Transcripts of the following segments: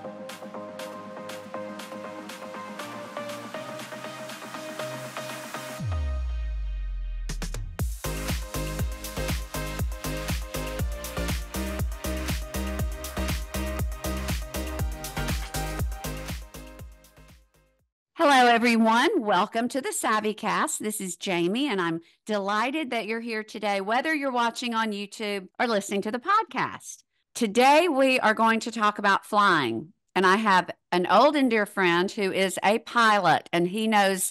Hello, everyone. Welcome to the SavvyCast. This is Jamie, and I'm delighted that you're here today, whether you're watching on YouTube or listening to the podcast. Today, we are going to talk about flying, and I have an old and dear friend who is a pilot, and he knows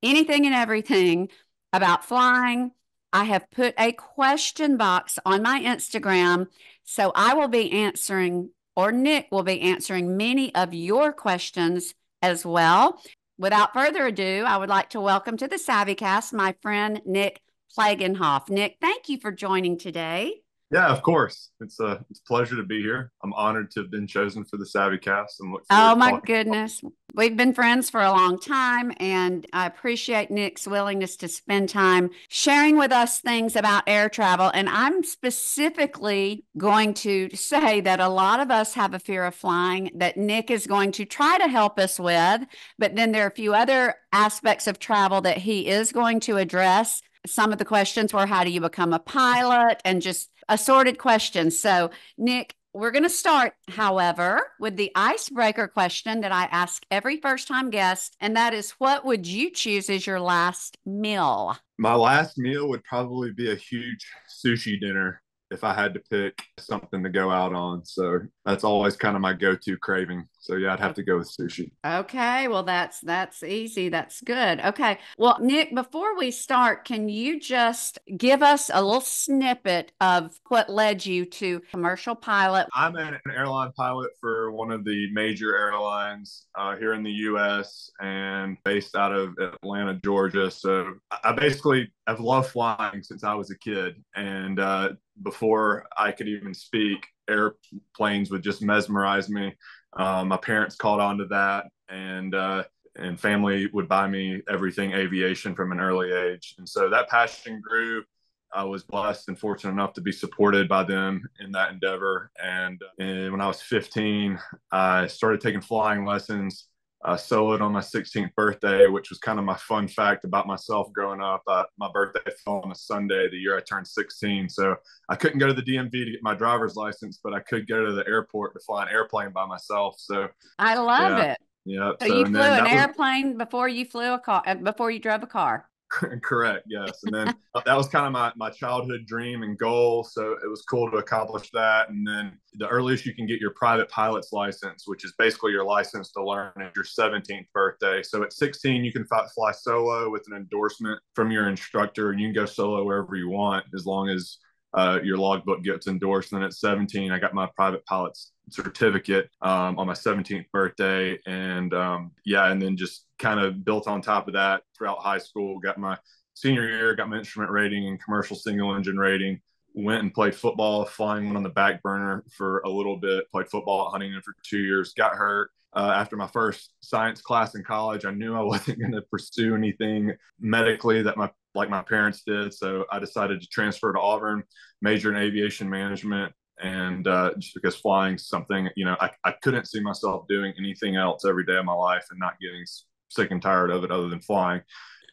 anything and everything about flying. I have put a question box on my Instagram, so I will be answering, or Nick will be answering many of your questions as well. Without further ado, I would like to welcome to the SavvyCast my friend Nick Plagenhoef. Nick, thank you for joining today. Yeah, of course. It's a pleasure to be here. I'm honored to have been chosen for the SavvyCast and look forward Oh to my talking. goodness. We've been friends for a long time, and I appreciate Nick's willingness to spend time sharing with us things about air travel. And I'm specifically going to say that a lot of us have a fear of flying that Nick is going to try to help us with. But then there are a few other aspects of travel that he is going to address. Some of the questions were, how do you become a pilot, and just assorted questions. So, Nick, we're going to start, however, with the icebreaker question that I ask every first-time guest, and that is, what would you choose as your last meal? My last meal would probably be a huge sushi dinner if I had to pick something to go out on. So that's always kind of my go-to craving. So yeah, I'd have to go with sushi. Okay, well that's easy. That's good. Okay. Well, Nick, before we start, can you just give us a little snippet of what led you to commercial pilot? I'm an airline pilot for one of the major airlines here in the U.S. and based out of Atlanta, Georgia. So I've loved flying since I was a kid. And before I could even speak, airplanes would just mesmerize me. My parents caught on to that, and family would buy me everything aviation from an early age. And so that passion grew. I was blessed and fortunate enough to be supported by them in that endeavor. And when I was 15, I started taking flying lessons. Soloed on my 16th birthday, which was kind of my fun fact about myself growing up. My birthday fell on a Sunday the year I turned 16. So I couldn't go to the DMV to get my driver's license, but I could go to the airport to fly an airplane by myself. So I love it. Yeah. So you flew an airplane before you flew a car, before you drove a car. Correct. Yes. And then that was kind of my childhood dream and goal. So it was cool to accomplish that. And then the earliest you can get your private pilot's license, which is basically your license to learn, at your 17th birthday. So at 16, you can fly solo with an endorsement from your instructor, and you can go solo wherever you want as long as your logbook gets endorsed. And then at 17, I got my private pilot's certificate on my 17th birthday. And and then just kind of built on top of that throughout high school. Got my senior year, got my instrument rating and commercial single engine rating. Went and played football, flying one on the back burner for a little bit. Played football at Huntington for 2 years. Got hurt. After my first science class in college, I knew I wasn't going to pursue anything medically that my parents did. So I decided to transfer to Auburn, major in aviation management. And just because flying something, I couldn't see myself doing anything else every day of my life and not getting sick and tired of it other than flying.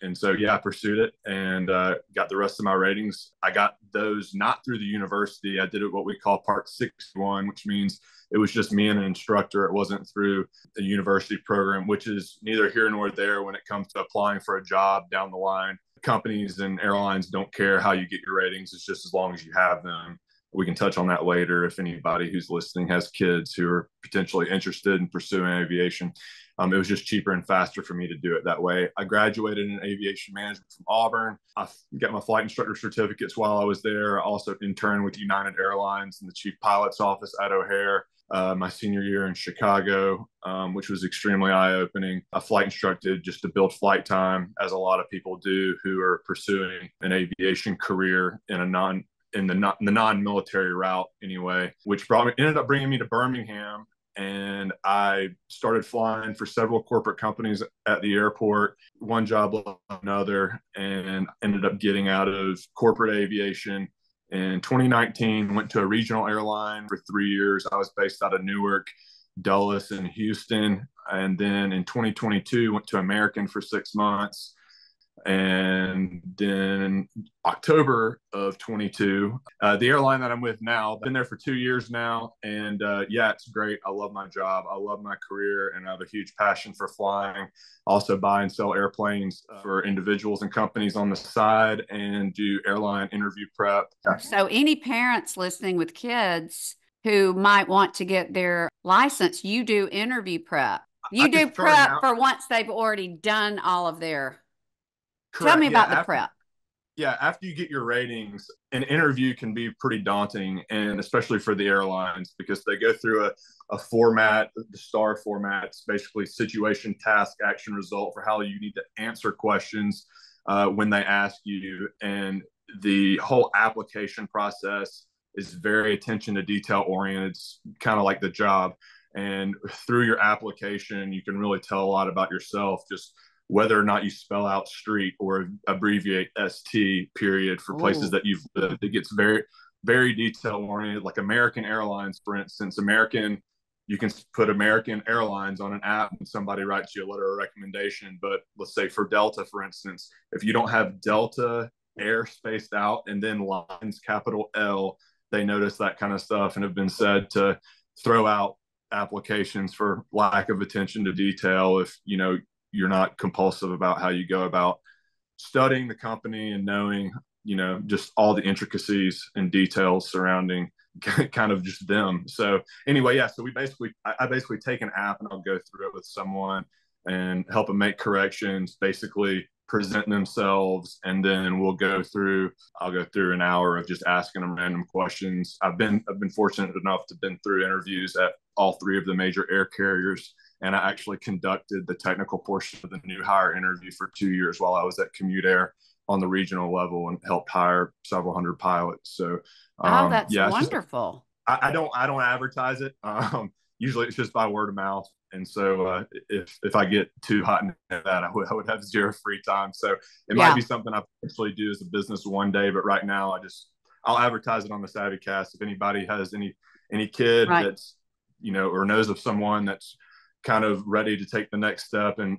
And so, I pursued it and got the rest of my ratings. I got those not through the university. I did it what we call Part 61, which means it was just me and an instructor. It wasn't through the university program, which is neither here nor there when it comes to applying for a job down the line. Companies and airlines don't care how you get your ratings. It's just as long as you have them. We can touch on that later if anybody who's listening has kids who are potentially interested in pursuing aviation. It was just cheaper and faster for me to do it that way. I graduated in aviation management from Auburn. I got my flight instructor certificates while I was there. I also interned with United Airlines in the chief pilot's office at O'Hare. My senior year in Chicago, which was extremely eye-opening. I flight instructed just to build flight time, as a lot of people do who are pursuing an aviation career in the non-military route anyway, which ended up bringing me to Birmingham. And I started flying for several corporate companies at the airport, one job led another, and ended up getting out of corporate aviation. In 2019, went to a regional airline for 3 years. I was based out of Newark, Dulles and Houston. And then in 2022, went to American for 6 months. And then October of 22, the airline that I'm with now, I've been there for 2 years now. And yeah, it's great. I love my job. I love my career, and I have a huge passion for flying. Also buy and sell airplanes for individuals and companies on the side, and do airline interview prep. So any parents listening with kids who might want to get their license, you do interview prep. You do prep for once they've already done all of their. Correct. Tell me about the prep. Yeah, after you get your ratings, an interview can be pretty daunting, and especially for the airlines, because they go through a format, the STAR format. It's basically situation, task, action, result, for how you need to answer questions when they ask you. And the whole application process is very attention to detail oriented. It's kind of like the job. And through your application, you can really tell a lot about yourself, just whether or not you spell out street or abbreviate ST period for places that you've lived. It gets very, very detail oriented. Like American Airlines, for instance, you can put American Airlines on an app and somebody writes you a letter of recommendation. But let's say for Delta, for instance, if you don't have Delta Air spaced out and then lines capital L, they notice that kind of stuff and have been said to throw out applications for lack of attention to detail if you're not compulsive about how you go about studying the company and knowing, just all the intricacies and details surrounding kind of just them. So anyway, yeah, so I basically take an app and I'll go through it with someone and help them make corrections, basically present themselves, and then I'll go through an hour of just asking them random questions. I've been fortunate enough to been through interviews at all three of the major air carriers, and I actually conducted the technical portion of the new hire interview for 2 years while I was at Commute Air on the regional level, and helped hire several hundred pilots. So that's wonderful. I don't advertise it. Usually it's just by word of mouth. And so if I get too hot into that, I would have zero free time. So it might be something I potentially do as a business one day. But right now, I'll advertise it on the SavvyCast. If anybody has any kid that's, or knows of someone that's kind of ready to take the next step, and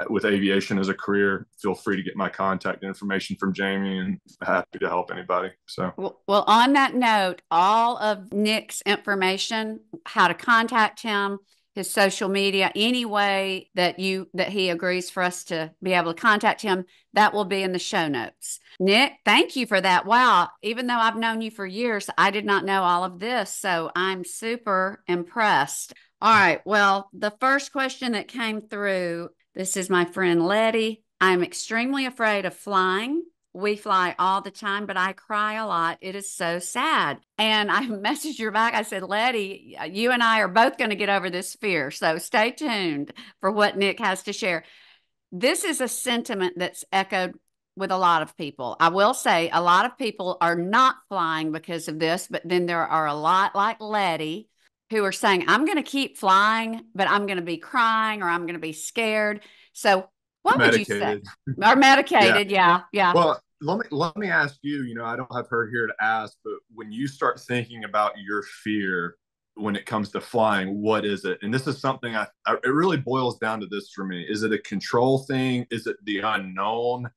with aviation as a career, feel free to get my contact information from Jamie, and happy to help anybody. So well, on that note, all of Nick's information, how to contact him, his social media, any way that he agrees for us to be able to contact him, that will be in the show notes. Nick, thank you for that. Wow. Even though I've known you for years, I did not know all of this. So I'm super impressed. All right. Well, the first question that came through, this is my friend Letty. I'm extremely afraid of flying. We fly all the time, but I cry a lot. It is so sad. And I messaged her back. I said, Letty, you and I are both going to get over this fear. So stay tuned for what Nick has to share. This is a sentiment that's echoed with a lot of people. I will say a lot of people are not flying because of this, but then there are a lot like Letty who are saying, I'm going to keep flying, but I'm going to be crying or I'm going to be scared. So what would you say? Or medicated. Yeah. Well, let me ask you, I don't have her here to ask, but when you start thinking about your fear when it comes to flying, what is it? And this is something it really boils down to this for me. Is it a control thing? Is it the unknown?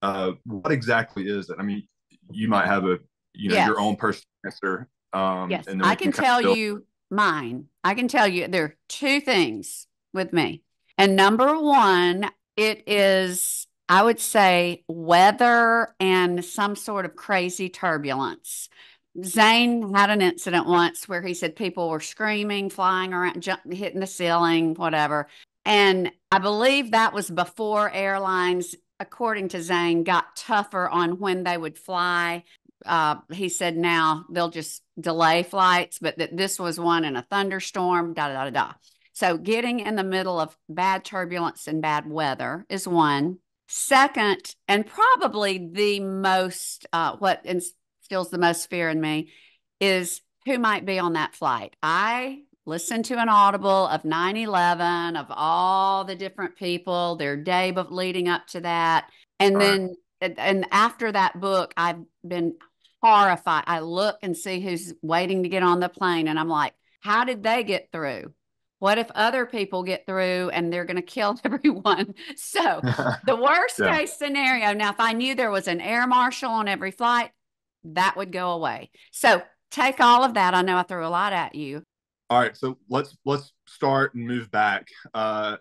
What exactly is it? I mean, you might have your own personal answer. Yes, and I can tell you mine. I can tell you there are two things with me. And number one, it is, I would say, weather and some sort of crazy turbulence. Zane had an incident once where he said people were screaming, flying around, hitting the ceiling, whatever. And I believe that was before airlines, according to Zane, got tougher on when they would fly. He said now they'll just delay flights, but that this was one in a thunderstorm, So getting in the middle of bad turbulence and bad weather is one. Second, and probably the most, what instills the most fear in me is who might be on that flight. I listened to an audible of 9/11, of all the different people, their day leading up to that. And then, and after that book, I've been horrified. I look and see who's waiting to get on the plane, and I'm like, how did they get through? What if other people get through and they're going to kill everyone? So the worst Yeah. case scenario, now, if I knew there was an air marshal on every flight, that would go away. So take all of that. I know I threw a lot at you. All right, so let's start and move back, and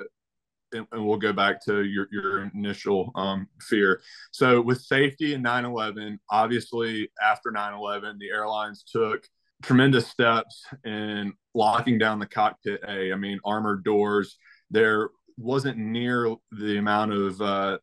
we'll go back to your initial fear. So with safety in 9/11, obviously after 9/11, the airlines took tremendous steps in locking down the cockpit. I mean, armored doors. There wasn't near the amount of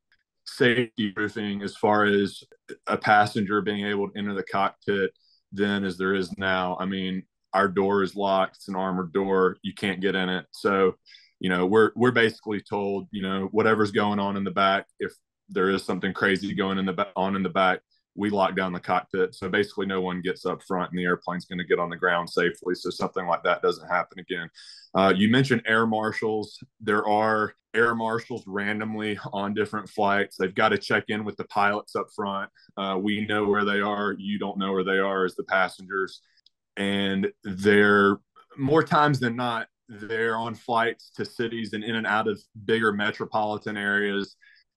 safety proofing as far as a passenger being able to enter the cockpit then as there is now. I mean, our door is locked. It's an armored door. You can't get in it. So, we're basically told, whatever's going on in the back, if there is something crazy going in the back, we lock down the cockpit. So basically no one gets up front and the airplane's going to get on the ground safely. So something like that doesn't happen again. You mentioned air marshals. There are air marshals randomly on different flights. They've got to check in with the pilots up front. We know where they are. You don't know where they are as the passengers. And they're more times than not, they're on flights to cities and in and out of bigger metropolitan areas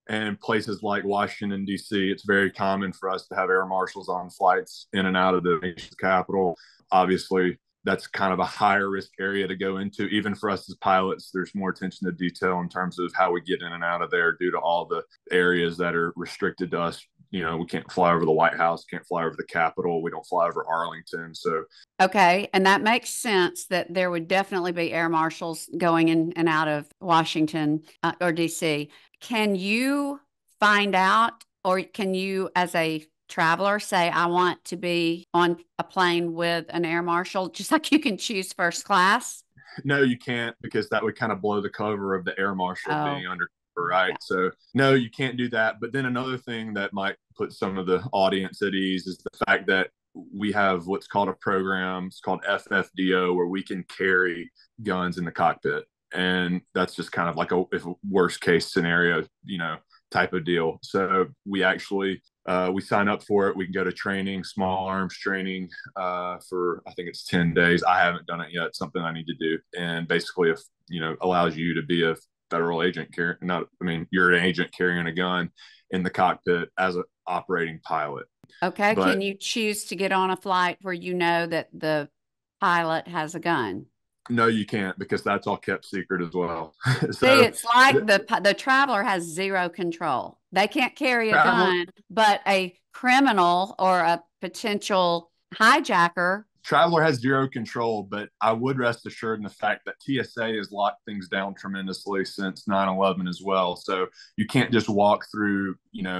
and places like Washington, D.C. It's very common for us to have air marshals on flights in and out of the nation's capital. Obviously, that's kind of a higher risk area to go into. Even for us as pilots, there's more attention to detail in terms of how we get in and out of there due to all the areas that are restricted to us. We can't fly over the White House, can't fly over the Capitol. We don't fly over Arlington. So, okay. And that makes sense that there would definitely be air marshals going in and out of Washington or DC. Can you find out, or can you, as a traveler, say, I want to be on a plane with an air marshal, just like you can choose first class? no, you can't, because that would kind of blow the cover of the air marshal Oh, being undercover, right? So, no, you can't do that. But then another thing that might put some of the audience at ease is the fact that we have what's called a program. It's called FFDO, where we can carry guns in the cockpit. And that's just kind of like a worst case scenario, type of deal. So we actually we sign up for it. We can go to training, small arms training, for I think it's 10 days. I haven't done it yet. It's something I need to do. And basically, if allows you to be a federal agent carrying, not I mean, you're an agent carrying a gun in the cockpit as an operating pilot. okay. But Can you choose to get on a flight where you know that the pilot has a gun? no, you can't, because that's all kept secret as well. See, So it's like the traveler has zero control. They can't carry a traveler gun, but a criminal or a potential hijacker. Traveler has zero control, but I would rest assured in the fact that TSA has locked things down tremendously since 9/11 as well. So you can't just walk through,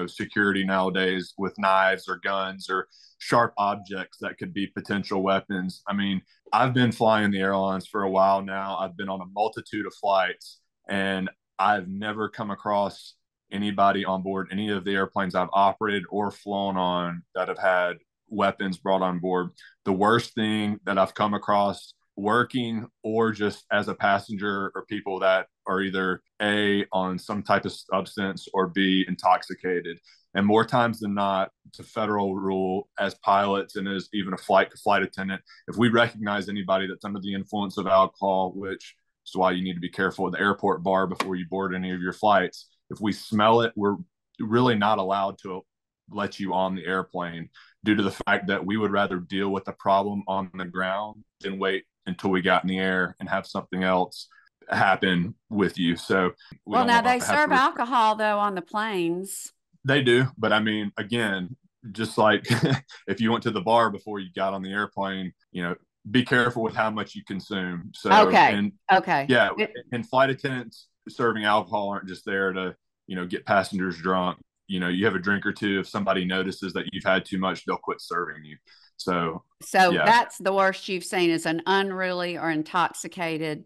security nowadays with knives or guns or sharp objects that could be potential weapons. I mean, I've been flying the airlines for a while now. I've been on a multitude of flights, and I've never come across anybody on board any of the airplanes I've operated or flown on that have had weapons brought on board. The worst thing that I've come across working or just as a passenger are people that are either A, on some type of substance, or B, intoxicated. And more times than not, it's a federal rule as pilots and as even a flight attendant. If we recognize anybody that's under the influence of alcohol, which is why you need to be careful at the airport bar before you board any of your flights, if we smell it, we're really not allowed to let you on the airplane, due to the fact that we would rather deal with the problem on the ground than wait until we got in the air and have something else happen with you. So Well, now they serve alcohol though on the planes. They do, but I mean, again, just like if you went to the bar before you got on the airplane, be careful with how much you consume. So, Okay. and Okay. yeah, and flight attendants serving alcohol aren't just there to, get passengers drunk. You have a drink or two. If somebody notices that you've had too much, they'll quit serving you. So yeah, that's the worst you've seen, is an unruly or intoxicated.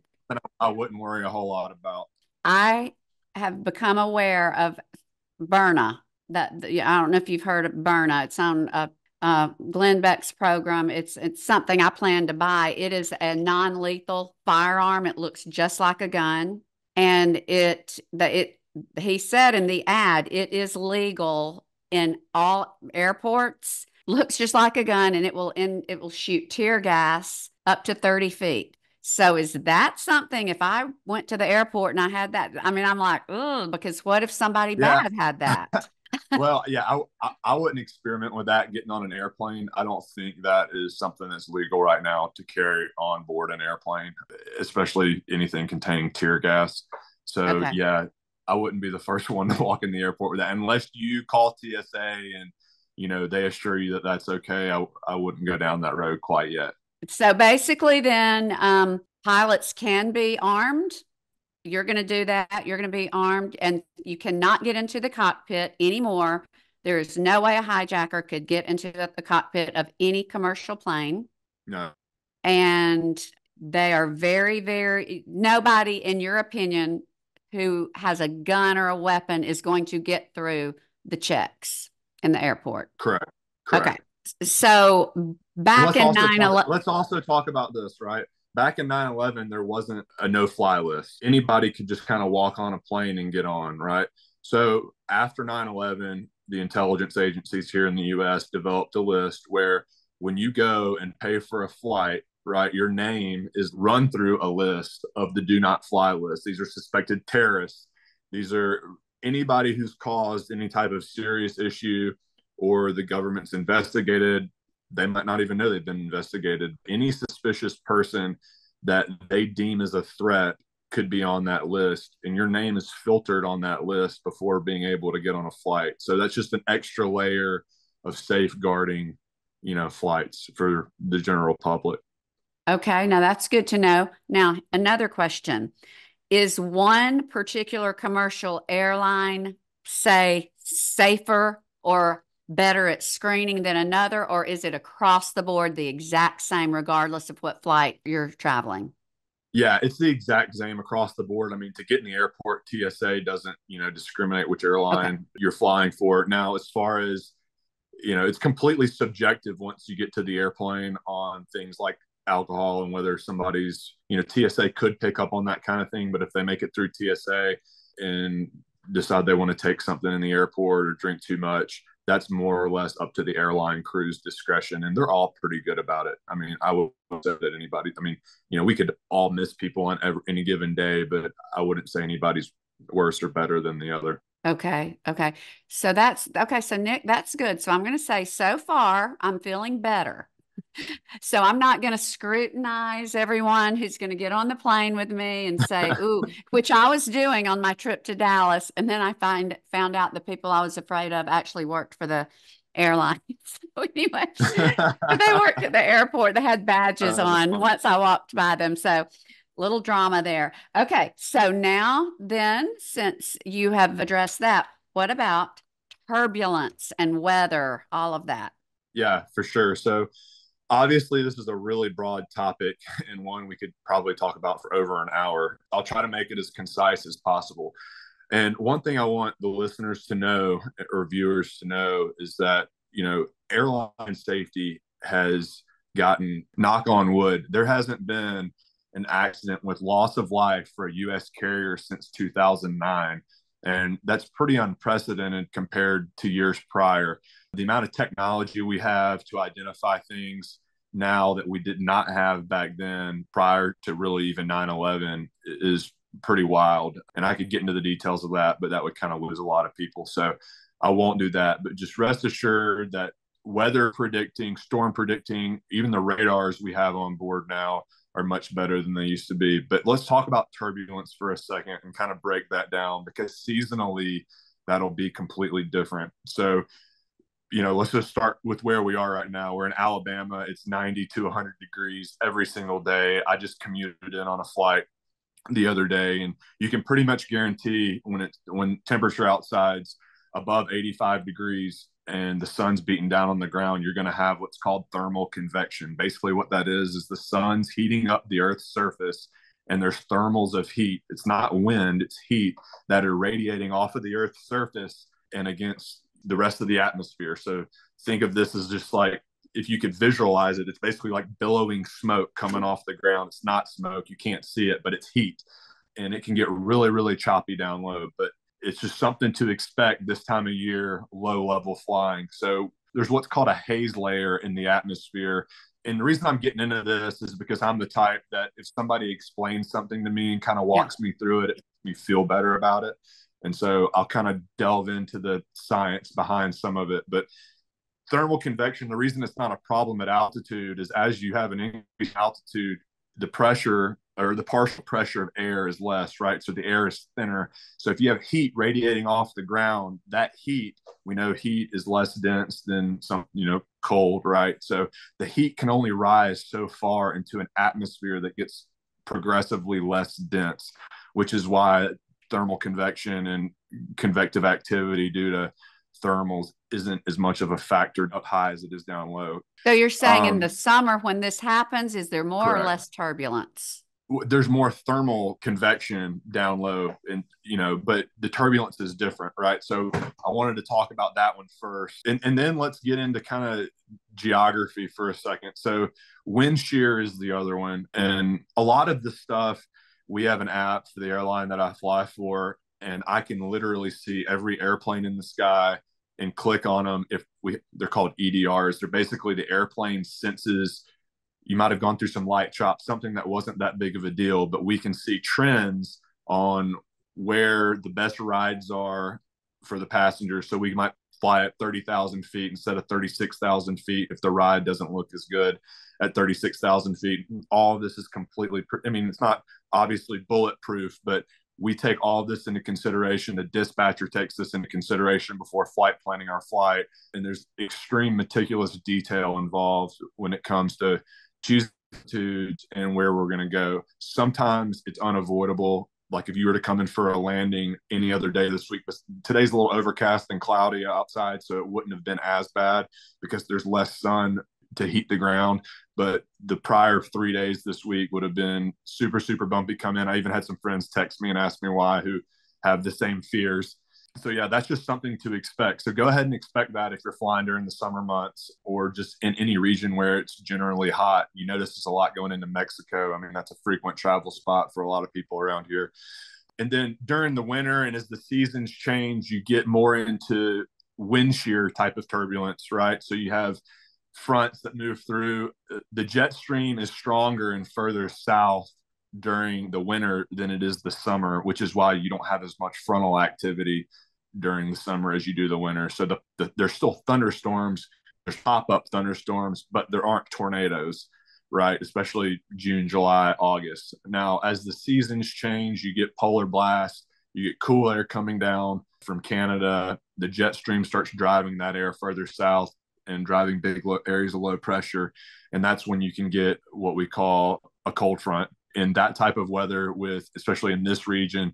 I wouldn't worry a whole lot about. I have become aware of Burna. That I don't know if you've heard of Burna. It's on Glenn Beck's program. It's something I plan to buy. It is a non-lethal firearm. It looks just like a gun, and he said in the ad, it is legal in all airports. Looks just like a gun, and it will shoot tear gas up to 30 feet. So is that something, if I went to the airport and I had that, I mean, I'm like, oh, because what if somebody Yeah. bad had that? Well, yeah, I wouldn't experiment with that getting on an airplane. I don't think that is something that's legal right now to carry on board an airplane, especially anything containing tear gas. So, Okay. yeah, I wouldn't be the first one to walk in the airport with that unless you call TSA and they assure you that that's okay. I wouldn't go down that road quite yet. So basically, then pilots can be armed. You're going to do that. You're going to be armed, and you cannot get into the cockpit anymore. There is no way a hijacker could get into the cockpit of any commercial plane. No, And they are very, very, nobody, in your opinion, who has a gun or a weapon is going to get through the checks in the airport. correct, Okay. correct. So And back in 9/11, let's also talk about this, right? Back in 9/11, there wasn't a no-fly list. Anybody could just kind of walk on a plane and get on, right? So after 9/11, the intelligence agencies here in the US developed a list where when you go and pay for a flight, right, your name is run through a list of the do not fly list. These are suspected terrorists. These are anybody who's caused any type of serious issue or the government's investigated. They might not even know they've been investigated. Any suspicious person that they deem as a threat could be on that list, and your name is filtered on that list before being able to get on a flight. So that's just an extra layer of safeguarding, flights for the general public. okay, now that's good to know. Now, another question. Is one particular commercial airline, say, safer or better at screening than another, or is it across the board the exact same, regardless of what flight you're traveling? Yeah, it's the exact same across the board. I mean, to get in the airport, TSA doesn't, discriminate which Okay. airline you're flying for. Now, as far as, it's completely subjective once you get to the airplane on things like alcohol and whether somebody's, TSA could pick up on that kind of thing. But if they make it through TSA and decide they want to take something in the airport or drink too much, that's more or less up to the airline crew's discretion. And they're all pretty good about it. I mean, I would say that anybody, I mean, we could all miss people on any given day, but I wouldn't say anybody's worse or better than the other. Okay. Okay. So that's okay. So, Nick, that's good. So I'm going to say so far, I'm feeling better. So I'm not going to scrutinize everyone who's going to get on the plane with me and say, ooh, which I was doing on my trip to Dallas. And then I found out the people I was afraid of actually worked for the airline. So anyway, they worked at the airport. They had badges That's on funny. once I walked by them. So little drama there. Okay. So now then, since you have addressed that, what about turbulence and weather, all of that? Yeah, for sure. So obviously, this is a really broad topic and one we could probably talk about for over an hour. I'll try to make it as concise as possible. And one thing I want the listeners to know or viewers to know is that, airline safety has gotten, knock on wood, there hasn't been an accident with loss of life for a U.S. carrier since 2009. And that's pretty unprecedented compared to years prior. The amount of technology we have to identify things now that we did not have back then prior to really even 9/11 is pretty wild. And I could get into the details of that, but that would kind of lose a lot of people. So I won't do that. But just rest assured that weather predicting, storm predicting, even the radars we have on board now are much better than they used to be. But let's talk about turbulence for a second and kind of break that down because seasonally that'll be completely different. So, let's just start with where we are right now. We're in Alabama. It's 90 to 100 degrees every single day. I just commuted in on a flight the other day, and you can pretty much guarantee when temperature outside's above 85 degrees and the sun's beating down on the ground, you're going to have what's called thermal convection. Basically, what that is the sun's heating up the Earth's surface, and there's thermals of heat. It's not wind, it's heat that are radiating off of the Earth's surface and against the rest of the atmosphere. So think of this as just like, if you could visualize it, it's basically like billowing smoke coming off the ground. It's not smoke, you can't see it, but it's heat. And it can get really, really choppy down low. But it's just something to expect this time of year, low level flying. So there's what's called a haze layer in the atmosphere And the reason I'm getting into this is because I'm the type that if somebody explains something to me and kind of Yeah. walks me through it, it makes me feel better about it. And so I'll kind of delve into the science behind some of it. But thermal convection, the reason it's not a problem at altitude is as you have an increased altitude, the pressure or the partial pressure of air is less, right? So the air is thinner. So if you have heat radiating off the ground, that heat, we know heat is less dense than some, cold, right? So the heat can only rise so far into an atmosphere that gets progressively less dense, which is why thermal convection and convective activity due to thermals isn't as much of a factor up high as it is down low. So you're saying in the summer when this happens, is there more correct. or less turbulence? There's more thermal convection down low, and but the turbulence is different, right? So I wanted to talk about that one first, and then let's get into kind of geography for a second. So wind shear is the other one, and a lot of the stuff, we have an app for the airline that I fly for, and I can literally see every airplane in the sky and click on them. They're called EDRs. They're basically the airplane senses. You might have gone through some light chop, something that wasn't that big of a deal, but we can see trends on where the best rides are for the passengers. So we might fly at 30,000 feet instead of 36,000 feet if the ride doesn't look as good at 36,000 feet. All of this is completely, it's not obviously bulletproof, but we take all of this into consideration. The dispatcher takes this into consideration before flight planning our flight. And there's extreme meticulous detail involved when it comes to choosing altitudes and where we're going to go. Sometimes it's unavoidable. Like if you were to come in for a landing any other day this week, but today's a little overcast and cloudy outside, so it wouldn't have been as bad because there's less sun to heat the ground. But the prior 3 days this week would have been super, super bumpy come in. I even had some friends text me and ask me why who have the same fears. So yeah, that's just something to expect. So go ahead and expect that if you're flying during the summer months or just in any region where it's generally hot. You notice there's a lot going into Mexico. I mean, that's a frequent travel spot for a lot of people around here. And then during the winter and as the seasons change, you get more into wind shear type of turbulence, right? So you have fronts that move through. The jet stream is stronger and further south during the winter than it is the summer, which is why you don't have as much frontal activity during the summer as you do the winter. So there's still thunderstorms, there's pop-up thunderstorms, but there aren't tornadoes, right? Especially June, July, August. Now, as the seasons change, you get polar blasts, you get cool air coming down from Canada. The jet stream starts driving that air further south and driving big areas of low pressure. And that's when you can get what we call a cold front. In that type of weather, with especially in this region,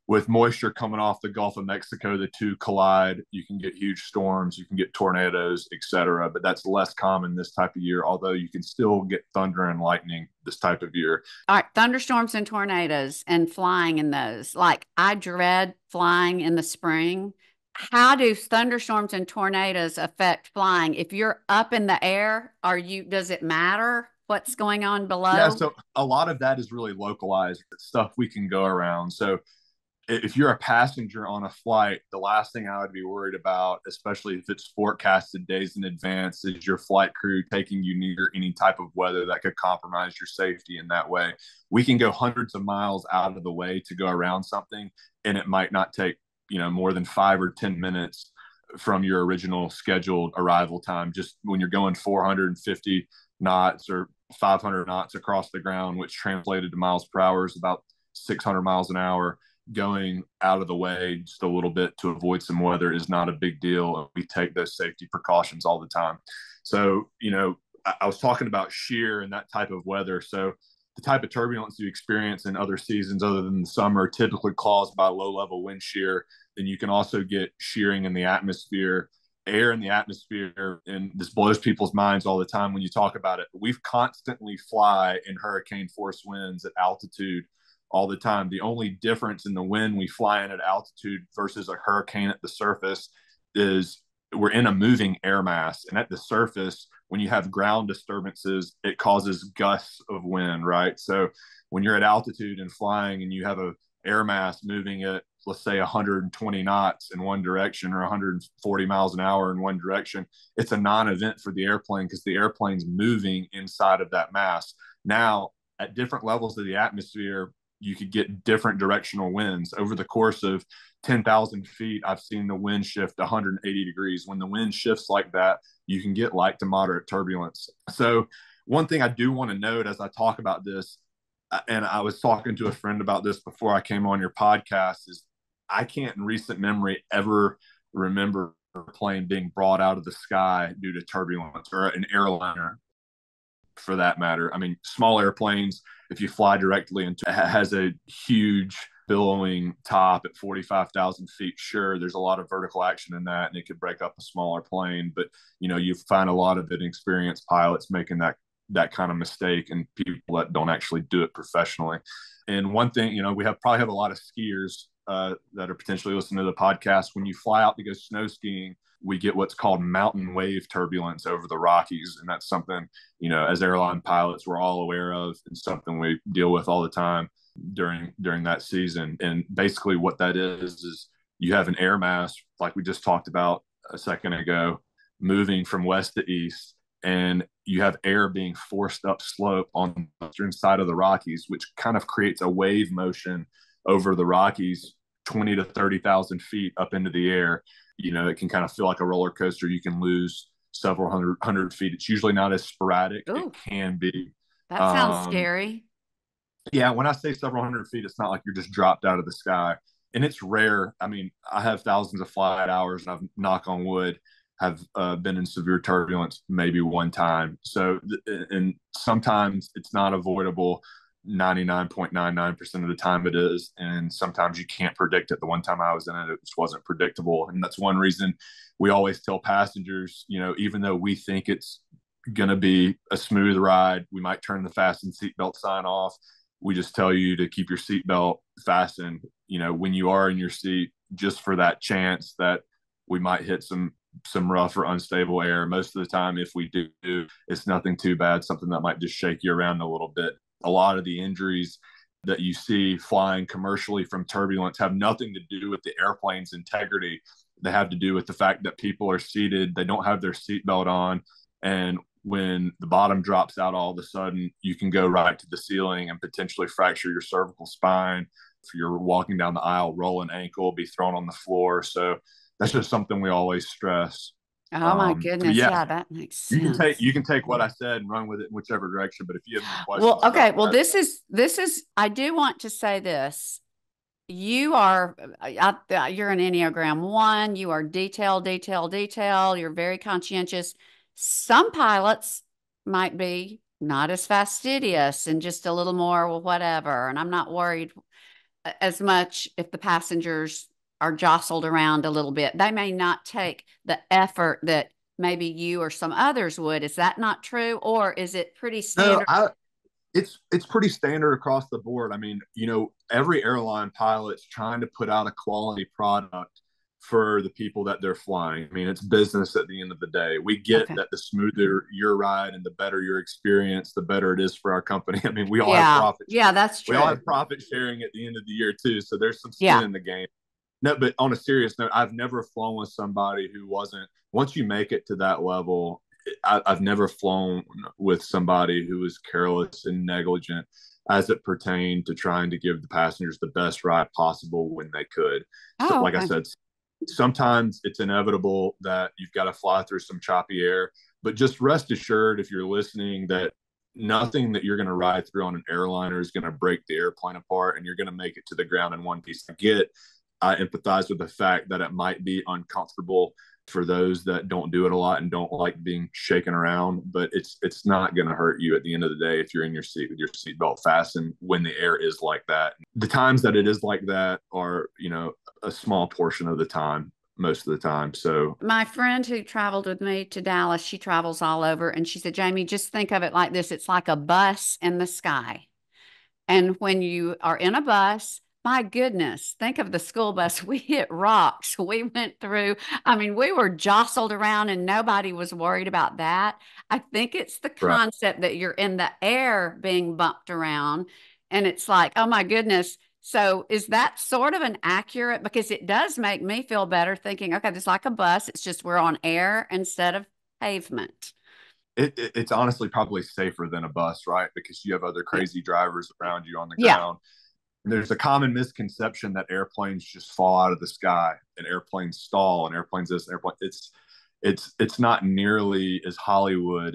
with moisture coming off the Gulf of Mexico, the two collide. You can get huge storms, you can get tornadoes, etc. But that's less common this type of year, although you can still get thunder and lightning this type of year. All right, thunderstorms and tornadoes and flying in those. Like I dread flying in the spring. How do thunderstorms and tornadoes affect flying? If you're up in the air, does it matter what's going on below? Yeah, so a lot of that is really localized stuff we can go around. So if you're a passenger on a flight, the last thing I would be worried about, especially if it's forecasted days in advance, is your flight crew taking you near any type of weather that could compromise your safety in that way. We can go hundreds of miles out of the way to go around something, and it might not take, more than 5 or 10 minutes from your original scheduled arrival time, just when you're going 450 knots or 500 knots across the ground, which translated to miles per hour is about 600 miles an hour. Going out of the way just a little bit to avoid some weather is not a big deal. We take those safety precautions all the time. So, I was talking about shear and that type of weather. So the type of turbulence you experience in other seasons other than the summer typically caused by low level wind shear. Then you can also get shearing in the atmosphere, air in the atmosphere. And this blows people's minds all the time when you talk about it. We constantly fly in hurricane force winds at altitude all the time. The only difference in the wind we fly in at altitude versus a hurricane at the surface is we're in a moving air mass. And at the surface, when you have ground disturbances, it causes gusts of wind, right? So when you're at altitude and flying and you have a air mass moving at, let's say, 120 knots in one direction or 140 miles an hour in one direction, it's a non-event for the airplane because the airplane's moving inside of that mass. Now, at different levels of the atmosphere, you could get different directional winds. Over the course of 10,000 feet, I've seen the wind shift 180 degrees. When the wind shifts like that, you can get light to moderate turbulence. So one thing I do want to note as I talk about this, and I was talking to a friend about this before I came on your podcast, is I can't in recent memory ever remember a plane being brought out of the sky due to turbulence, or an airliner for that matter. I mean, small airplanes, if you fly directly into it, has a huge billowing top at 45,000 feet. Sure, there's a lot of vertical action in that, and it could break up a smaller plane. But, you know, you find a lot of inexperienced pilots making that kind of mistake, and people that don't actually do it professionally. And one thing, you know, we probably have a lot of skiers that are potentially listening to the podcast. When you fly out to go snow skiing, we get what's called mountain wave turbulence over the Rockies. And that's something, you know, as airline pilots, we're all aware of, and something we deal with all the time during that season. And basically what that is you have an air mass, like we just talked about a second ago, moving from west to east, and you have air being forced up slope on the western side of the Rockies, which kind of creates a wave motion over the Rockies, 20 to 30,000 feet up into the air. You know, it can kind of feel like a roller coaster. You can lose several hundred feet. It's usually not as sporadic. Ooh, it can be. that sounds scary. Yeah, when I say several hundred feet, it's not like you're just dropped out of the sky. And it's rare. I mean, I have thousands of flight hours, and I've, knock on wood, have been in severe turbulence maybe one time. So, and sometimes it's not avoidable. 99.99% of the time it is, and sometimes you can't predict it. The one time I was in it, it just wasn't predictable. And that's one reason we always tell passengers, you know, even though we think it's going to be a smooth ride, we might turn the fasten seatbelt sign off. We just tell you to keep your seatbelt fastened, you know, when you are in your seat, just for that chance that we might hit some rough or unstable air. Most of the time, if we do, it's nothing too bad, something that might just shake you around a little bit. A lot of the injuries that you see flying commercially from turbulence have nothing to do with the airplane's integrity. They have to do with the fact that people are seated, they don't have their seatbelt on, and when the bottom drops out, all of a sudden you can go right to the ceiling and potentially fracture your cervical spine. If you're walking down the aisle, roll an ankle, be thrown on the floor. So that's just something we always stress. Oh my goodness. Yeah, Yeah, that makes sense. you can take what I said and run with it in whichever direction. But if you have any Well, questions okay. about Well, that, this is, I do want to say this. You are, you're an Enneagram 1. You are detail, detail, detail. You're very conscientious. Some pilots might be not as fastidious and just a little more, well, whatever. And I'm not worried as much if the passengers are jostled around a little bit. They may not take the effort that maybe you or some others would. Is that not true? Or is it pretty no, standard? it's pretty standard across the board. I mean, you know, every airline pilot's trying to put out a quality product for the people that they're flying. I mean, it's business at the end of the day. We get Okay. that the smoother your ride and the better your experience, the better it is for our company. I mean, Yeah. Yeah, that's we all true. have profit sharing at the end of the year too. So there's some skin Yeah. in the game. No, but on a serious note, I've never flown with somebody who wasn't. Once you make it to that level, I've never flown with somebody who was careless and negligent as it pertained to trying to give the passengers the best ride possible when they could. So, Oh, like I okay. said, sometimes it's inevitable that you've got to fly through some choppy air, but just rest assured, if you're listening, that nothing that you're going to ride through on an airliner is going to break the airplane apart, and you're going to make it to the ground in one piece. I empathize with the fact that it might be uncomfortable for those that don't do it a lot and don't like being shaken around, but it's not going to hurt you at the end of the day if you're in your seat with your seatbelt fastened when the air is like that. The times that it is like that are, you know, a small portion of the time, most of the time. So My friend who traveled with me to Dallas, she travels all over, and she said, Jamie, just think of it like this. It's like a bus in the sky. And when you are in a bus, my goodness, think of the school bus. We hit rocks. We went through, I mean, we were jostled around and nobody was worried about that. I think it's the right. concept that you're in the air being bumped around. And it's like, oh my goodness. So is that sort of an accurate, because it does make me feel better thinking, okay, it's like a bus. It's just we're on air instead of pavement. It's honestly probably safer than a bus, right? Because you have other crazy drivers around you on the Yeah. ground. And there's a common misconception that airplanes just fall out of the sky and airplanes stall and airplanes this airplane. It's not nearly as Hollywood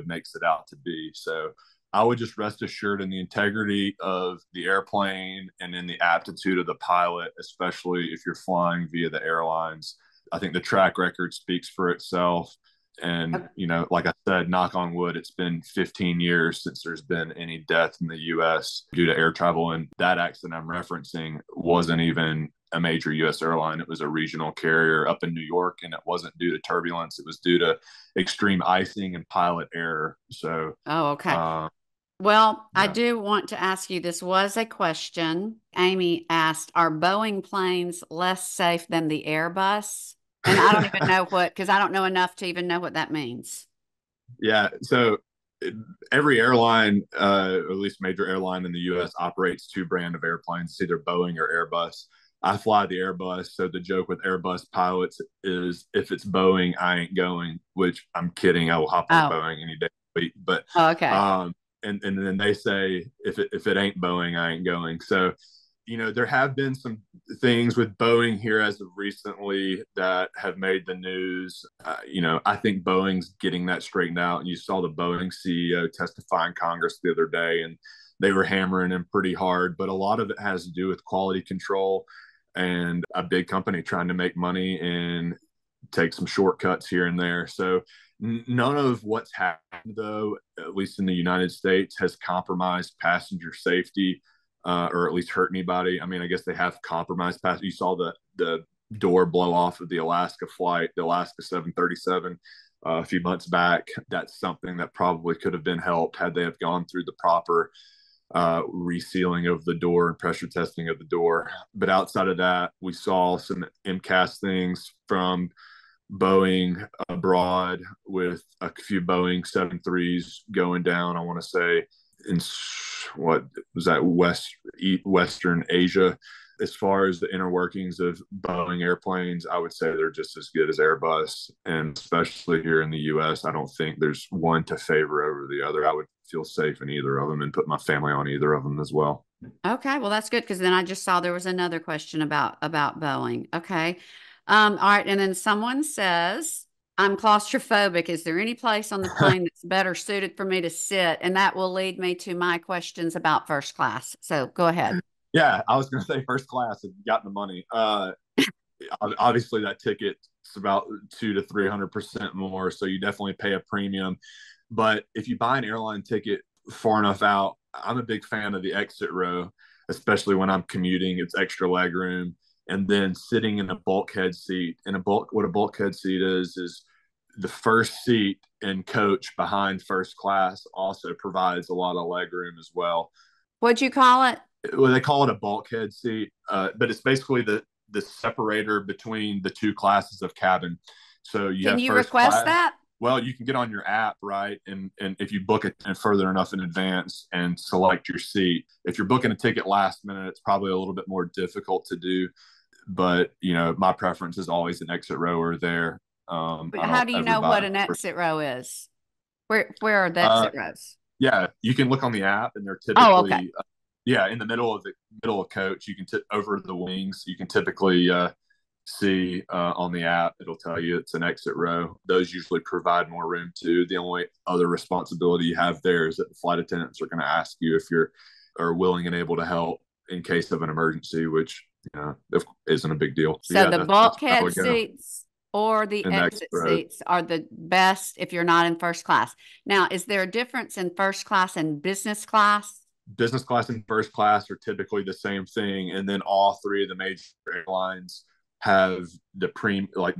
makes it out to be. So I would just rest assured in the integrity of the airplane and in the aptitude of the pilot, especially if you're flying via the airlines. I think the track record speaks for itself. And, like I said, knock on wood, it's been 15 years since there's been any death in the U.S. due to air travel. And that accident I'm referencing wasn't even a major U.S. airline. It was a regional carrier up in New York, and it wasn't due to turbulence. It was due to extreme icing and pilot error. So, Oh, okay. Well, I yeah. do want to ask you, this was a question. Amy asked, are Boeing planes less safe than the Airbus? And I don't even know because I don't know enough to even know what that means. Yeah. So every airline, or at least major airline in the U.S., operates two brand of airplanes, it's either Boeing or Airbus. I fly the Airbus. So the joke with Airbus pilots is if it's Boeing, I ain't going, which I'm kidding. I will hop on a Oh, Boeing any day of the week. But okay. and then they say if it ain't Boeing, I ain't going. So there have been some things with Boeing here as of recently that have made the news. I think Boeing's getting that straightened out. And you saw the Boeing CEO testify in Congress the other day, and they were hammering him pretty hard. But a lot of it has to do with quality control and a big company trying to make money and take some shortcuts here and there. So none of what's happened, though, at least in the United States, has compromised passenger safety or at least hurt anybody. I mean, I guess they have compromised passengers. You saw the door blow off of the Alaska flight, the Alaska 737, a few months back. That's something that probably could have been helped had they have gone through the proper resealing of the door and pressure testing of the door. But outside of that, we saw some MCAS things from Boeing abroad with a few Boeing 737s going down. I want to say in what was that Western Asia. As far as the inner workings of Boeing airplanes, I would say they're just as good as Airbus. And especially here in the US, I don't think there's one to favor over the other. I would feel safe in either of them and put my family on either of them as well. Okay, well that's good because then I just saw there was another question about Boeing. Okay. All right, and then someone says, I'm claustrophobic. Is there any place on the plane that's better suited for me to sit? And that will lead me to my questions about first class. So go ahead. Yeah, I was going to say first class if you got the money. Obviously, that ticket's about 200 to 300% more, so you definitely pay a premium. But if you buy an airline ticket far enough out, I'm a big fan of the exit row, especially when I'm commuting. It's extra leg room, and then sitting in a bulkhead seat. What a bulkhead seat is the first seat in coach behind first class also provides a lot of leg room as well. What'd you call it? Well, they call it a bulkhead seat, but it's basically the separator between the two classes of cabin. So you Can have you first request class. that? Well, you can get on your app, right? And if you book it further enough in advance and select your seat, if you're booking a ticket last minute, it's probably a little bit more difficult to do. But my preference is always an exit row or there. I How don't do you ever know buy. what an exit row is? Where are the Uh, exit rows? yeah, you can look on the app, and they're Oh, okay. typically yeah, in the middle of coach. You can over the wings. You can typically see on the app. It'll tell you it's an exit row. Those usually provide more room too. The only other responsibility you have there is that the flight attendants are going to ask you if you're are willing and able to help in case of an emergency, which isn't a big deal. So So yeah, the that's where I bulkhead would go seats or the in the exit exit row. seats are the best if you're not in first class. Now, is there a difference in first class and business class? Business class and first class are typically the same thing, and then all three of the major airlines have the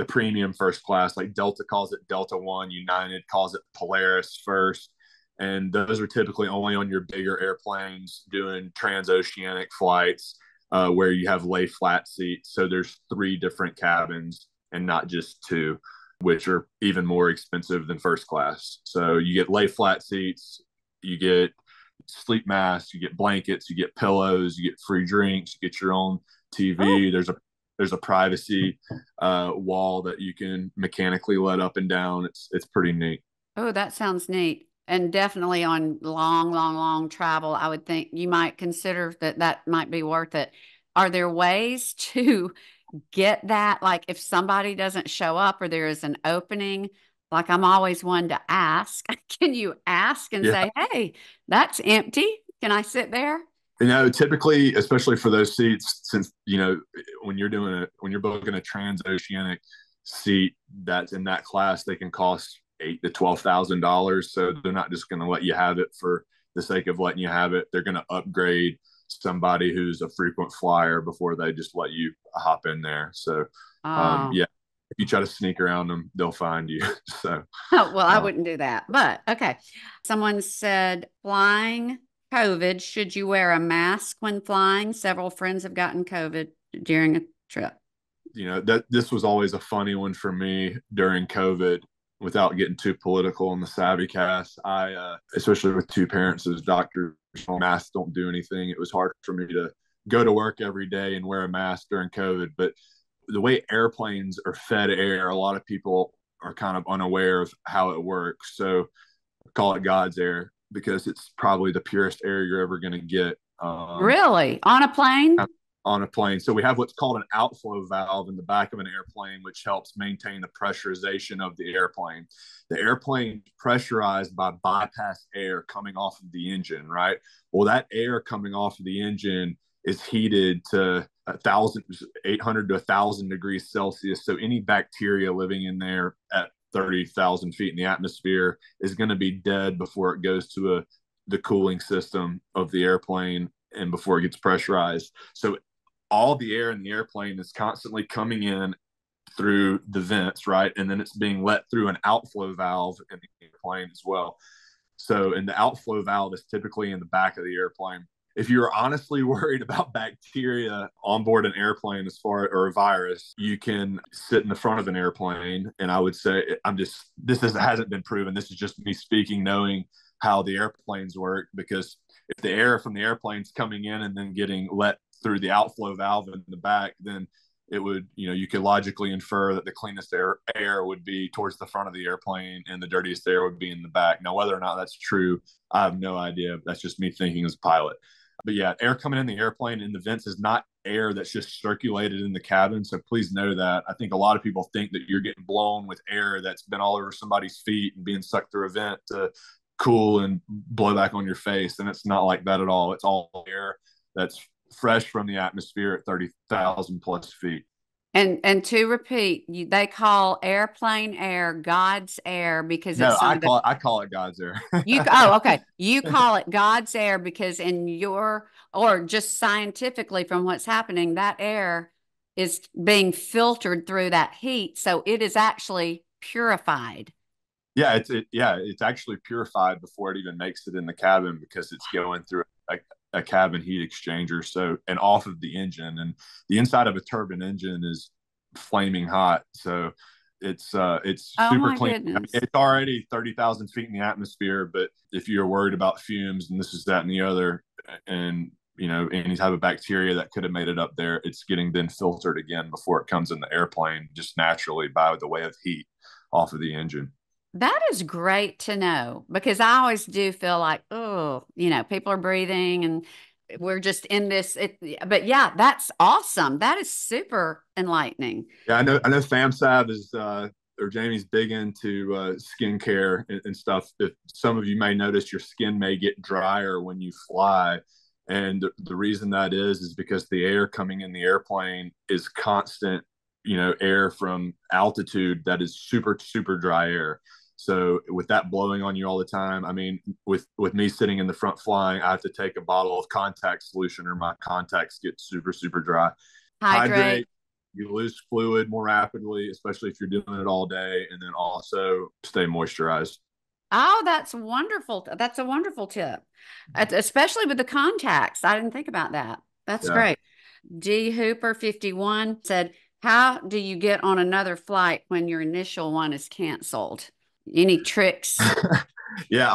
premium first class. Like Delta calls it Delta One, United calls it Polaris First, and those are typically only on your bigger airplanes doing transoceanic flights where you have lay flat seats. So there's three different cabins and not just two, which are even more expensive than first class. So you get lay flat seats, you get sleep masks, you get blankets, you get pillows, you get free drinks, you get your own TV. Oh, There's a privacy wall that you can mechanically let up and down. It's pretty neat. oh, that sounds neat. And definitely on long, long, long travel, I would think you might consider that that might be worth it. Are there ways to get that? Like if somebody doesn't show up or there is an opening, like I'm always one to ask, can you ask and Yeah. say, hey, that's empty. Can I sit there? Typically, especially for those seats, since when you're booking a transoceanic seat that's in that class, they can cost $8,000 to $12,000. So they're not just going to let you have it for the sake of letting you have it. They're going to upgrade somebody who's a frequent flyer before they just let you hop in there. So, Oh, yeah, if you try to sneak around them, they'll find you. So, oh, well, I uh, wouldn't do that. But okay. Someone said flying COVID, should you wear a mask when flying? Several friends have gotten COVID during a trip. that this was always a funny one for me during COVID. Without getting too political in the SavvyCast, especially with two parents as doctors, masks don't do anything. It was hard for me to go to work every day and wear a mask during COVID. But the way airplanes are fed air, a lot of people are kind of unaware of how it works. So I call it God's air because it's probably the purest air you're ever going to get. Really? On a plane? On a plane. So we have what's called an outflow valve in the back of an airplane, which helps maintain the pressurization of the airplane. The airplane is pressurized by bypass air coming off of the engine, right? Well, that air coming off of the engine is heated to 800 to 1,000 degrees Celsius. So any bacteria living in there at 30,000 feet in the atmosphere is going to be dead before it goes to the cooling system of the airplane and before it gets pressurized. So all the air in the airplane is constantly coming in through the vents, right? And then it's being let through an outflow valve in the airplane as well. So, and the outflow valve is typically in the back of the airplane. If you're honestly worried about bacteria on board an airplane or a virus, you can sit in the front of an airplane. And I would say, hasn't been proven. This is just me speaking, knowing how the airplanes work, because if the air from the airplane's coming in and then getting let through the outflow valve in the back, then it would, you could logically infer that the cleanest air would be towards the front of the airplane and the dirtiest air would be in the back. Now, whether or not that's true, I have no idea. That's just me thinking as a pilot. But yeah, air coming in the airplane in the vents is not air that's just circulated in the cabin. So please know that. I think a lot of people think that you're getting blown with air that's been all over somebody's feet and being sucked through a vent to cool and blow back on your face. And it's not like that at all. It's all air that's fresh from the atmosphere at 30,000 plus feet. And to repeat, they call airplane air God's air because No, it's some of the I call it God's air. okay. You call it God's air because in your or just scientifically from what's happening, that air is being filtered through that heat. So it is actually purified. Yeah, it's actually purified before it even makes it in the cabin because it's going through a cabin heat exchanger. So, and off of the engine, and the inside of a turbine engine is flaming hot. So it's Oh super my clean. I mean, goodness. it's already 30,000 feet in the atmosphere, but if you're worried about fumes and this is that and the other, and any type of bacteria that could have made it up there, it's getting then filtered again before it comes in the airplane just naturally by the way of heat off of the engine. That is great to know because I always do feel like, oh, people are breathing and we're just in this. But yeah, that's awesome. That is super enlightening. Yeah, I know FamSav is or Jamie's big into skincare and stuff. If some of you may notice your skin may get drier when you fly. And the reason that is because the air coming in the airplane is constant, air from altitude that is super, super dry air. So with that blowing on you all the time, I mean, with me sitting in the front flying, I have to take a bottle of contact solution or my contacts get super, super dry. Hydrate. Hydrate, you lose fluid more rapidly, especially if you're doing it all day, and then also stay moisturized. Oh, that's wonderful. That's a wonderful tip, especially with the contacts. I didn't think about that. That's Yeah. great. D Hooper 51 said, how do you get on another flight when your initial one is canceled? Any tricks? Yeah,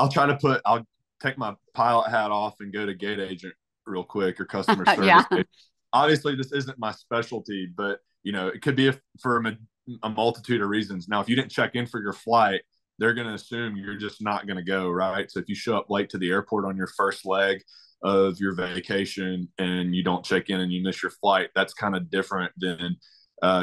take my pilot hat off and go to gate agent real quick or customer Yeah. service. Obviously, this isn't my specialty, but it could be for a multitude of reasons. Now, if you didn't check in for your flight, they're going to assume you're just not going to go, right? So if you show up late to the airport on your first leg of your vacation and you don't check in and you miss your flight, that's kind of different than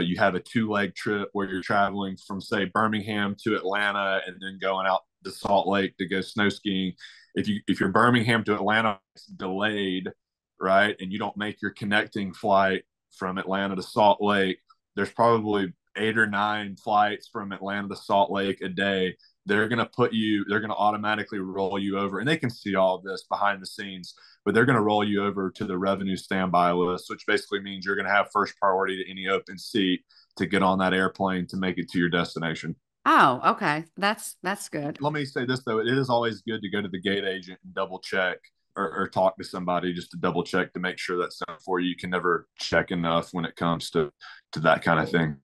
you have a 2-leg trip where you're traveling from, say, Birmingham to Atlanta and then going out to Salt Lake to go snow skiing. If you're Birmingham to Atlanta, it's delayed, right, and you don't make your connecting flight from Atlanta to Salt Lake, there's probably 8 or 9 flights from Atlanta to Salt Lake a day. They're going to automatically roll you over, and they can see all of this behind the scenes, but they're going to roll you over to the revenue standby list, which basically means you're going to have first priority to any open seat to get on that airplane to make it to your destination. Oh, okay. That's good. Let me say this, though. It is always good to go to the gate agent and double check or talk to somebody just to double check to make sure that's done for you. You can never check enough when it comes to that kind of thing.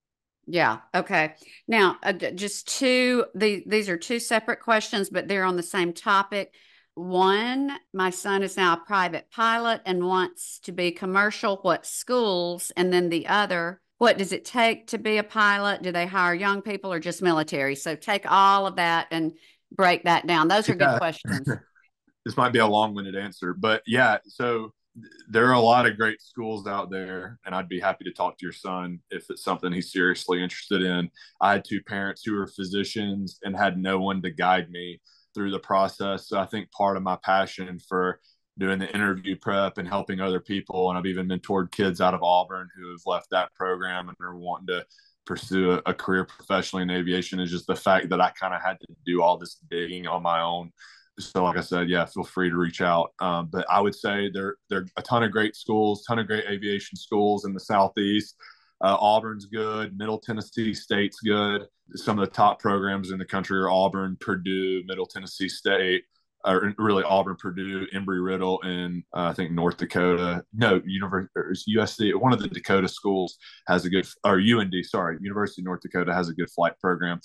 Yeah. Okay. Now, just these are two separate questions, but they're on the same topic. One, my son is now a private pilot and wants to be commercial. What schools? And then the other, what does it take to be a pilot? Do they hire young people or just military? So take all of that and break that down. Those are good questions. This might be a long-winded answer, but yeah, so there are a lot of great schools out there, and I'd be happy to talk to your son if it's something he's seriously interested in. I had 2 parents who were physicians and had no one to guide me through the process. So I think part of my passion for doing the interview prep and helping other people, and I've even mentored kids out of Auburn who have left that program and are wanting to pursue a career professionally in aviation, is just the fact that I kind of had to do all this digging on my own. So like I said, yeah, feel free to reach out. But I would say there are a ton of great schools, ton of great aviation schools in the Southeast. Auburn's good. Middle Tennessee State's good. Some of the top programs in the country are Auburn, Purdue, Middle Tennessee State, or really Auburn, Purdue, Embry-Riddle, and I think North Dakota. No, USC. One of the Dakota schools has a good, or UND, sorry, University of North Dakota has a good flight program.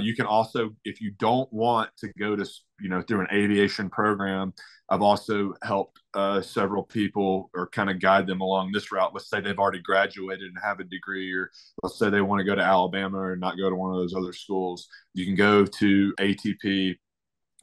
You can also, if you don't want to go to, through an aviation program, I've also helped several people or kind of guide them along this route. Let's say they've already graduated and have a degree, or let's say they want to go to Alabama or not go to one of those other schools. You can go to ATP,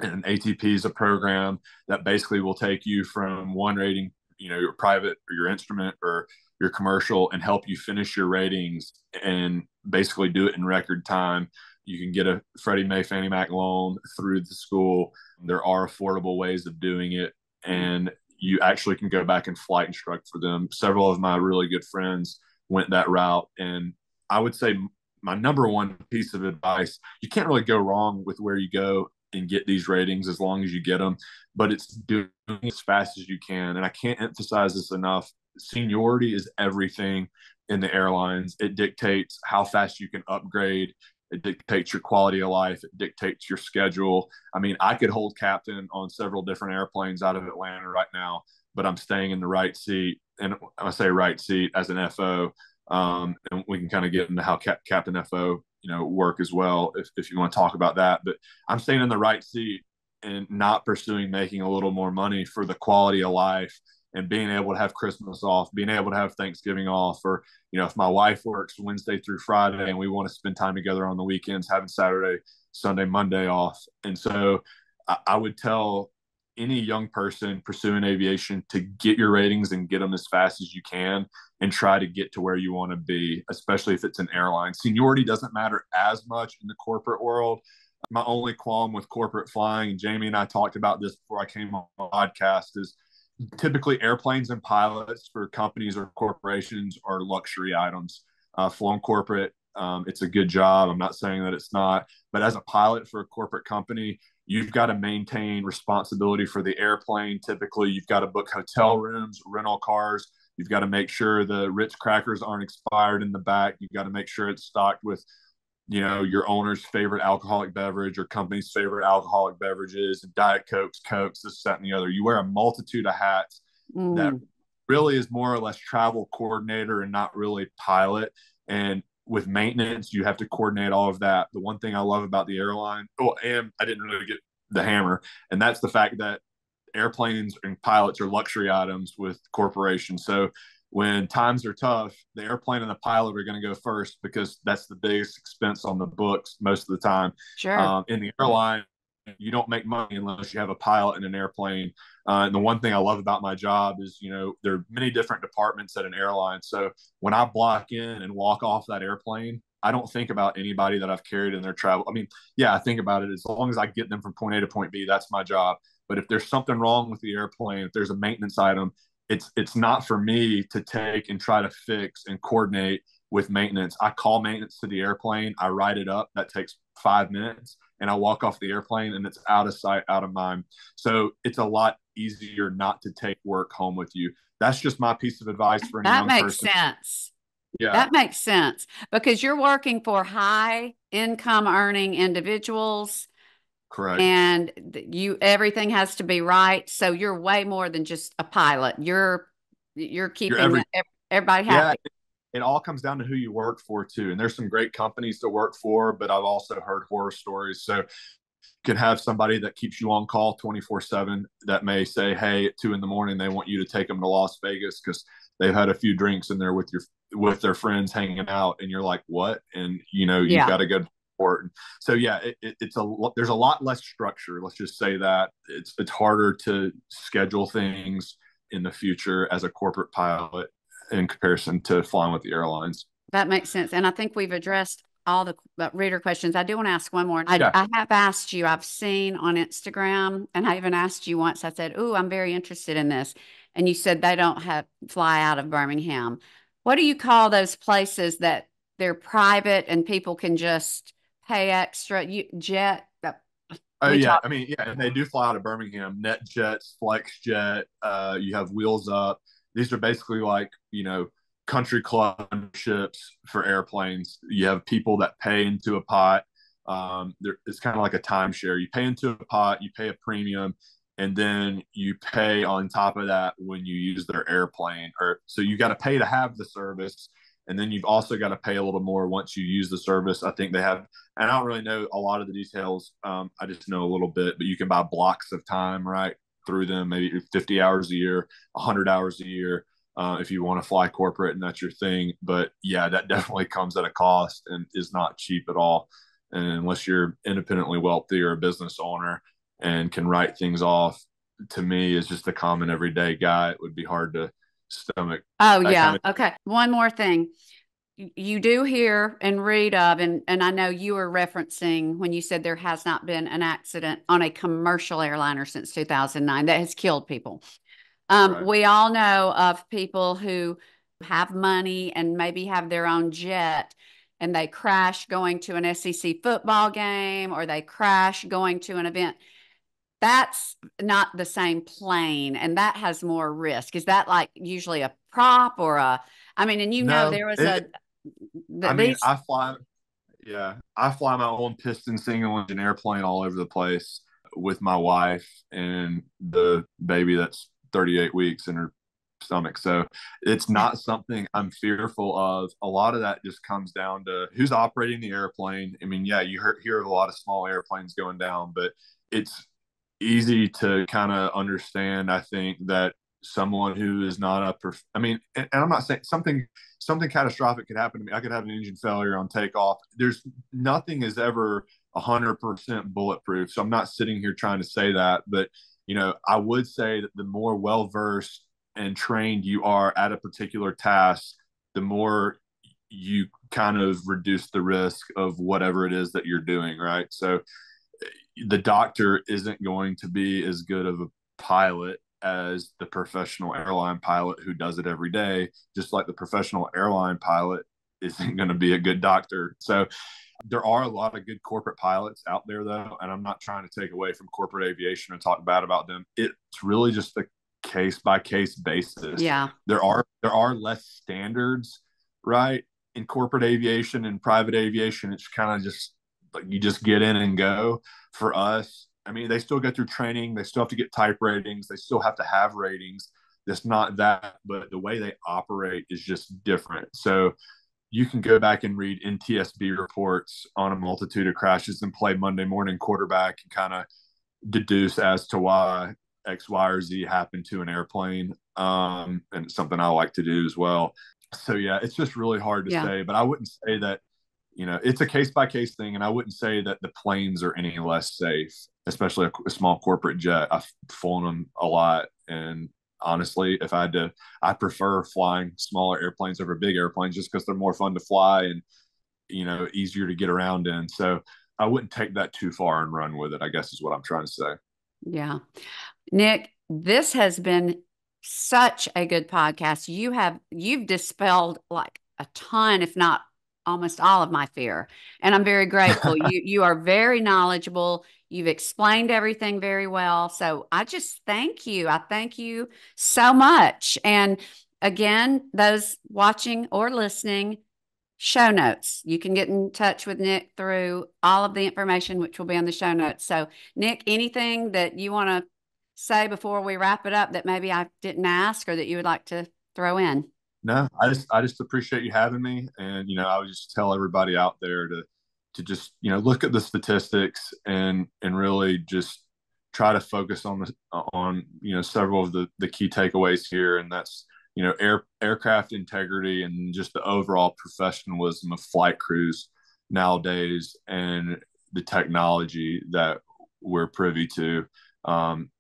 and ATP is a program that basically will take you from one rating, your private or your instrument or your commercial, and help you finish your ratings and basically do it in record time. You can get a Freddie Mae Fannie Mac loan through the school. There are affordable ways of doing it, and you actually can go back and flight instruct for them. Several of my really good friends went that route, and I would say my number one piece of advice, you can't really go wrong with where you go and get these ratings as long as you get them, but it's doing as fast as you can. And I can't emphasize this enough. Seniority is everything in the airlines. It dictates how fast you can upgrade. It dictates your quality of life. It dictates your schedule. I mean, I could hold captain on several different airplanes out of Atlanta right now, but I'm staying in the right seat. And I say right seat as an FO. And we can kind of get into how Captain FO, work as well if you want to talk about that. But I'm staying in the right seat and not pursuing making a little more money for the quality of life and being able to have Christmas off, being able to have Thanksgiving off, or, if my wife works Wednesday through Friday and we want to spend time together on the weekends, having Saturday, Sunday, Monday off. And so I would tell any young person pursuing aviation to get your ratings and get them as fast as you can and try to get to where you want to be, especially if it's an airline. Seniority doesn't matter as much in the corporate world. My only qualm with corporate flying, and Jamie and I talked about this before I came on the podcast, is typically airplanes and pilots for companies or corporations are luxury items. Flown corporate, it's a good job. I'm not saying that it's not, but as a pilot for a corporate company, you've got to maintain responsibility for the airplane. Typically, you've got to book hotel rooms, rental cars. You've got to make sure the Ritz crackers aren't expired in the back. You've got to make sure it's stocked with, your owner's favorite alcoholic beverage or company's favorite alcoholic beverages, and Diet Cokes, this, that, and the other. You wear a multitude of hats that really is more or less travel coordinator and not really pilot. And with maintenance, you have to coordinate all of that. The one thing I love about the airline, and I didn't really get the hammer, and that's the fact that airplanes and pilots are luxury items with corporations. So when times are tough, the airplane and the pilot are going to go first because that's the biggest expense on the books most of the time. Sure. In the airline, you don't make money unless you have a pilot and an airplane. And the one thing I love about my job is, there are many different departments at an airline. So when I block in and walk off that airplane, I don't think about anybody that I've carried in their travel. I mean, yeah, I think about it. As long as I get them from point A to point B, that's my job. But if there's something wrong with the airplane, if there's a maintenance item, it's not for me to take and try to fix and coordinate with maintenance. I call maintenance to the airplane. I write it up. That takes 5 minutes, and I walk off the airplane, and it's out of sight, out of mind. So it's a lot easier not to take work home with you. That's just my piece of advice for any young person. That makes sense. Yeah, That makes sense because you're working for high income earning individuals correct. and everything has to be right. So you're way more than just a pilot. You're keeping everybody Yeah, happy. it all comes down to who you work for too. And there's some great companies to work for, but I've also heard horror stories. So you can have somebody that keeps you on call 24/7 that may say, hey, at 2 a.m, they want you to take them to Las Vegas because they've had a few drinks in there with their friends hanging out, and you're like, what? And you've got to go to court. So yeah, there's a lot less structure. Let's just say that it's harder to schedule things in the future as a corporate pilot in comparison to flying with the airlines. That makes sense. And I think we've addressed all the reader questions. I do want to ask one more. Yeah. I have asked you, I've seen on Instagram, and I even asked you once, I said, oh, I'm very interested in this. And you said they don't fly out of Birmingham. What do you call those places that they're private and people can just pay extra? Jet? Oh yeah, I mean, yeah, and they do fly out of Birmingham. NetJets, FlexJet, you have Wheels Up. These are basically like, country club ships for airplanes. You have people that pay into a pot. It's kind of like a timeshare. You pay into a pot, you pay a premium, and then you pay on top of that when you use their airplane. So you got to pay to have the service, and then you've also got to pay a little more once you use the service. I think they have, and I don't really know a lot of the details. I just know a little bit, but you can buy blocks of time right through them, maybe 50 hours a year, 100 hours a year, if you want to fly corporate and that's your thing. But yeah, that definitely comes at a cost and is not cheap at all. And unless you're independently wealthy or a business owner and can write things off, to me, as just a common everyday guy, it would be hard to stomach. Oh, yeah. Okay. One more thing. You do hear and read of, and I know you were referencing when you said there has not been an accident on a commercial airliner since 2009 that has killed people. Right. We all know of people who have money and maybe have their own jet and they crash going to an SEC football game or they crash going to an event. That's not the same plane and that has more risk. Is that like usually a prop or and No, there was I fly my own piston single engine airplane all over the place with my wife and the baby that's 38 weeks in her stomach. So it's not something I'm fearful of. A lot of that just comes down to who's operating the airplane. I mean, yeah, you hear of a lot of small airplanes going down, but it's easy to kind of understand, I think, that someone who is not and I'm not saying something catastrophic could happen to me. I could have an engine failure on takeoff. Nothing is ever 100% bulletproof. So I'm not sitting here trying to say that, but I would say that the more well-versed and trained you are at a particular task, the more you kind of reduce the risk of whatever it is that you're doing, right? So the doctor isn't going to be as good of a pilot as the professional airline pilot who does it every day, just like the professional airline pilot isn't going to be a good doctor. So there are a lot of good corporate pilots out there, though, and I'm not trying to take away from corporate aviation and talk bad about them. It's really just a case by case basis. Yeah, there are less standards, right, in corporate aviation and private aviation. It's kind of just like you just get in and go. For us, I mean, they still go through training. They still have to get type ratings. They still have to have ratings. It's not that, but the way they operate is just different. So you can go back and read NTSB reports on a multitude of crashes and play Monday morning quarterback and kind of deduce as to why X, Y, or Z happen to an airplane. And it's something I like to do as well. So yeah, it's just really hard to say, but I wouldn't say that, it's a case by case thing. And I wouldn't say that the planes are any less safe, especially a small corporate jet. I've flown them a lot. And honestly, if I had to, I prefer flying smaller airplanes over big airplanes just because they're more fun to fly and, easier to get around in. So I wouldn't take that too far and run with it, I guess is what I'm trying to say. Yeah. Nick, this has been such a good podcast. You've dispelled like a ton, if not almost all of my fear. And I'm very grateful. You are very knowledgeable. You've explained everything very well. So I just thank you. I thank you so much. And again, those watching or listening, show notes. You can get in touch with Nick through all of the information, which will be on the show notes. So, Nick, anything that you want to say before we wrap it up that maybe I didn't ask or that you would like to throw in? No, I just appreciate you having me. And, I would just tell everybody out there to just, look at the statistics and really just try to focus on several of the key takeaways here. And that's, aircraft integrity and just the overall professionalism of flight crews nowadays and the technology that we're privy to. And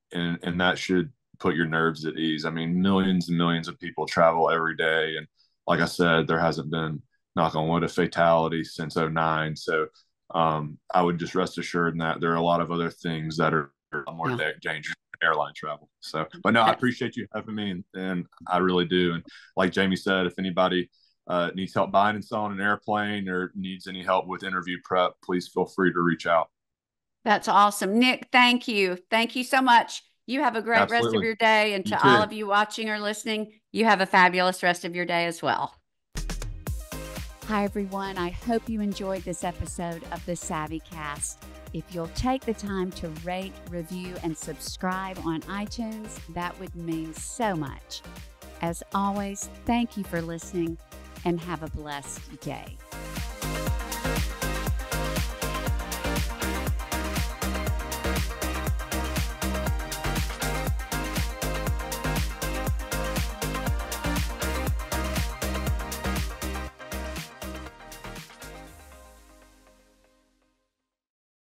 that should put your nerves at ease. I mean, millions and millions of people travel every day. And like I said, there hasn't been, knock on wood, a fatality since '09. So I would just rest assured in that there are a lot of other things that are more dangerous than airline travel. So, but no, I appreciate you having me, and I really do. And like Jamie said, if anybody needs help buying and selling an airplane or needs any help with interview prep, please feel free to reach out. That's awesome. Nick, thank you. Thank you so much. You have a great rest of your day. And to all of you watching or listening, you have a fabulous rest of your day as well. Hi, everyone. I hope you enjoyed this episode of the SavvyCast. If you'll take the time to rate, review, and subscribe on iTunes, that would mean so much. As always, thank you for listening and have a blessed day.